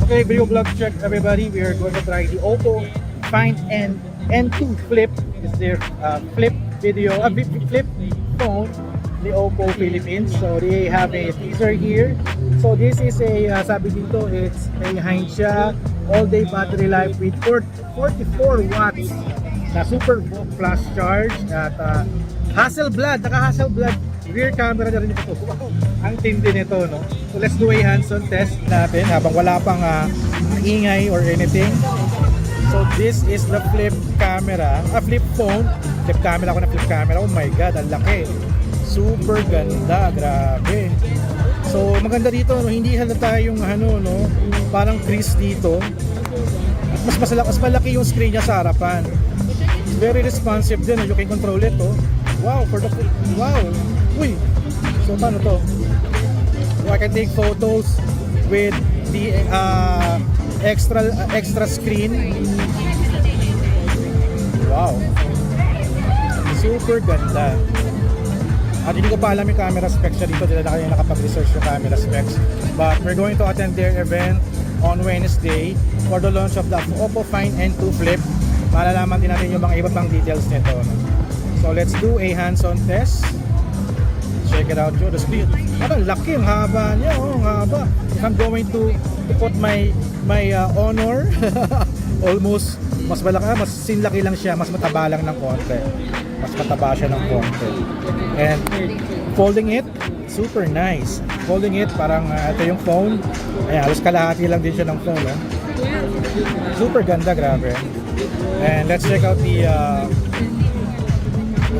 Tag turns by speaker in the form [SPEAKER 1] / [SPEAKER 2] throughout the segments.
[SPEAKER 1] Okay, video vlog check everybody. We are going to try the Oppo Find N2 Flip. This is their flip video, flip phone, the Oppo Philippines. So they have a teaser here. So this is a, sabi dito, it's a Hainsha all-day battery life with 44 watts na super flash charge at Hasselblad, naka-Hasselblad rear camera na rin ito. Wow, ang tindi nito, no? So let's do a hands-on test natin habang wala pang ingay or anything. So this is the flip camera, flip phone. Flip camera ko na flip camera. Oh my god, ang laki. Super ganda, grabe. So maganda dito, no? Hindi halata yung no? Parang crease dito. At mas malaki yung screen niya sa harapan. Very responsive din, no? You can control it, oh. Wow, wow. Uy. So paano to? So I can take photos with the extra screen. Wow. Super ganda. At hindi ko pa alam yung camera specs dito. Dila na kayo nakapag-research yung camera specs. But we're going to attend their event on Wednesday for the launch of the Oppo Find N2 Flip. Malalaman din natin yung mga iba pang details nito. So let's do a hands-on test. Check it out yo, the speed. Parang laki, ang haba niya, oh, ang haba. If I'm going to put my Honor, almost mas malaki, mas sinlaki lang siya, mas mataba lang ng konti. Mas mataba siya ng konti. And folding it, super nice. Folding it, parang ito yung phone. Ayan, halos kalahati lang din siya ng phone, oh. Super ganda, grabe. And let's check out the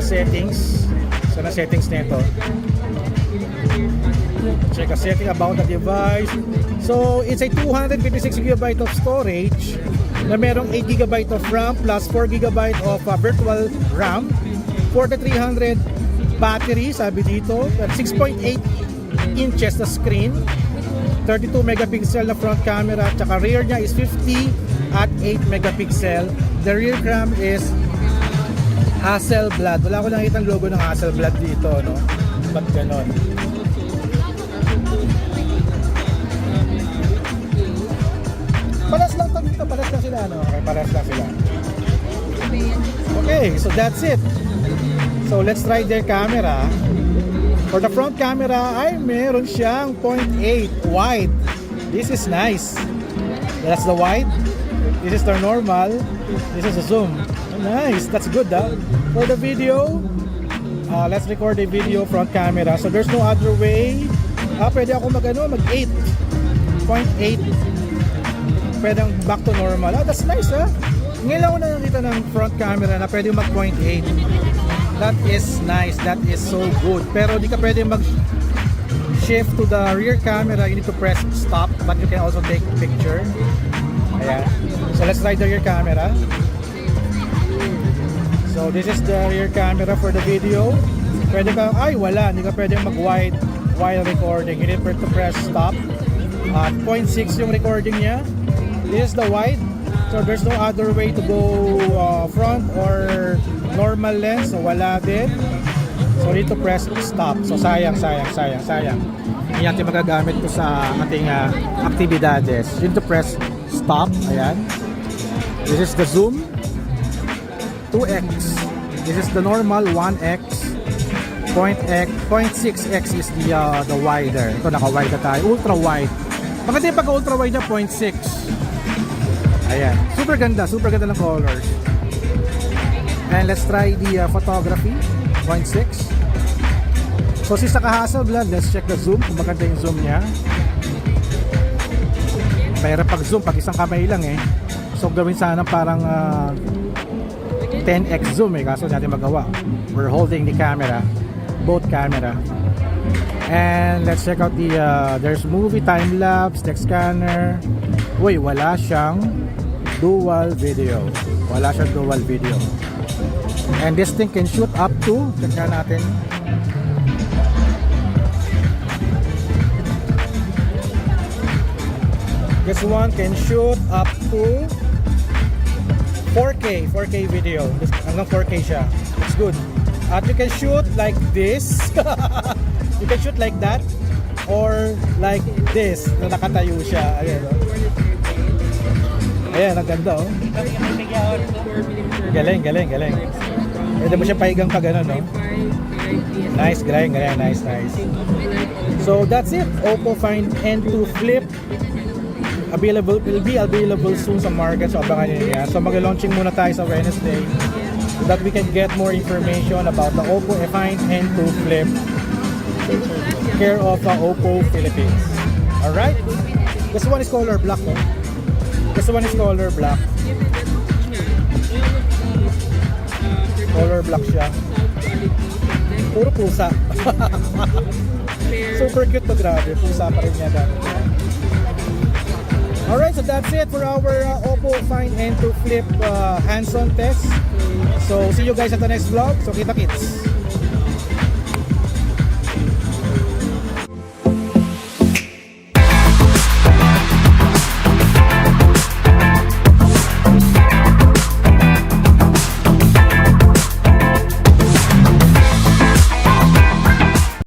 [SPEAKER 1] settings. So na settings nito. Check a setting about the device. So it's a 256GB of storage na merong 8GB of RAM plus 4GB of virtual RAM. 4300 battery sabi dito. 6.8 inches na screen. 32 megapixel na front camera. Tsaka rear niya is 50 at 8 megapixel. The rear cam is Hasselblad. Wala ko nakita ang logo ng Hasselblad dito, no? Ba't ganon? Palas lang to dito. Palas lang sila, no? Okay, palas lang sila. Okay, so that's it. So let's try their camera. For the front camera, ay meron siyang 0.8 wide. This is nice. That's the wide. This is the normal. This is the zoom. Nice, that's good, huh? For the video, let's record a video front camera. So there's no other way. Pwede ako mag 8.8. Pwedeng back to normal. That's nice, huh? Ngayon lang ako nakita ng front camera na pwede mag 0.8. That is nice. That is so good. Pero di ka pwede mag shift to the rear camera. You need to press stop, but you can also take picture. Ayan. So let's try the rear camera. So this is the rear camera for the video. Pwede ka, wala, hindi ka pwede mag-wide while recording. You need to press stop. 0.6 yung recording niya. This is the wide. So there's no other way to go front or normal lens. So wala din. So need to press stop. So sayang. Hindi natin magagamit ko sa ating aktibidades. You need to press stop. Ayan. This is the zoom. 2x. This is the normal 1x. 0.6x is the wider. Ito naka-wide na tayo. Ultra wide. Maganda yung pagka-ultra wide na 0.6. Ayan. Super ganda ng colors. And let's try the photography. 0.6. So since naka-Hasselblad, let's check the zoom. Kung maganda yung zoom niya. Pero pag zoom, pag isang kamay lang eh. So gawin sana parang 10x zoom eh, kaso natin magawa. We're holding the camera, both camera. And let's check out the there's movie, time lapse, text scanner. Uy, wala siyang dual video. And this thing can shoot up to, check natin. This one can shoot up to 4K video. Hanggang 4K siya. It's good. At you can shoot like this. You can shoot like that or like this na nakatayo siya. Ayan, no? Ayan, ang ganda oh. Galing, galing, galing. Pwede mo siya pahigang pag ano, no? Nice, galing, galing, nice, nice. So that's it, Oppo Find N2 Flip. Available, will be available soon sa market, so abangan nyo yan. So mag-launching muna tayo sa Wednesday so that we can get more information about the Oppo Find N2 Flip, care of Oppo Philippines. Alright? This one is color black, no? This one is color black. Color black siya. Puro pusa. Super cute to, grabe. Pusa pa rin niya dati. Alright, so that's it for our Oppo Find N2 Flip hands-on test. So see you guys at the next vlog. So kita kits.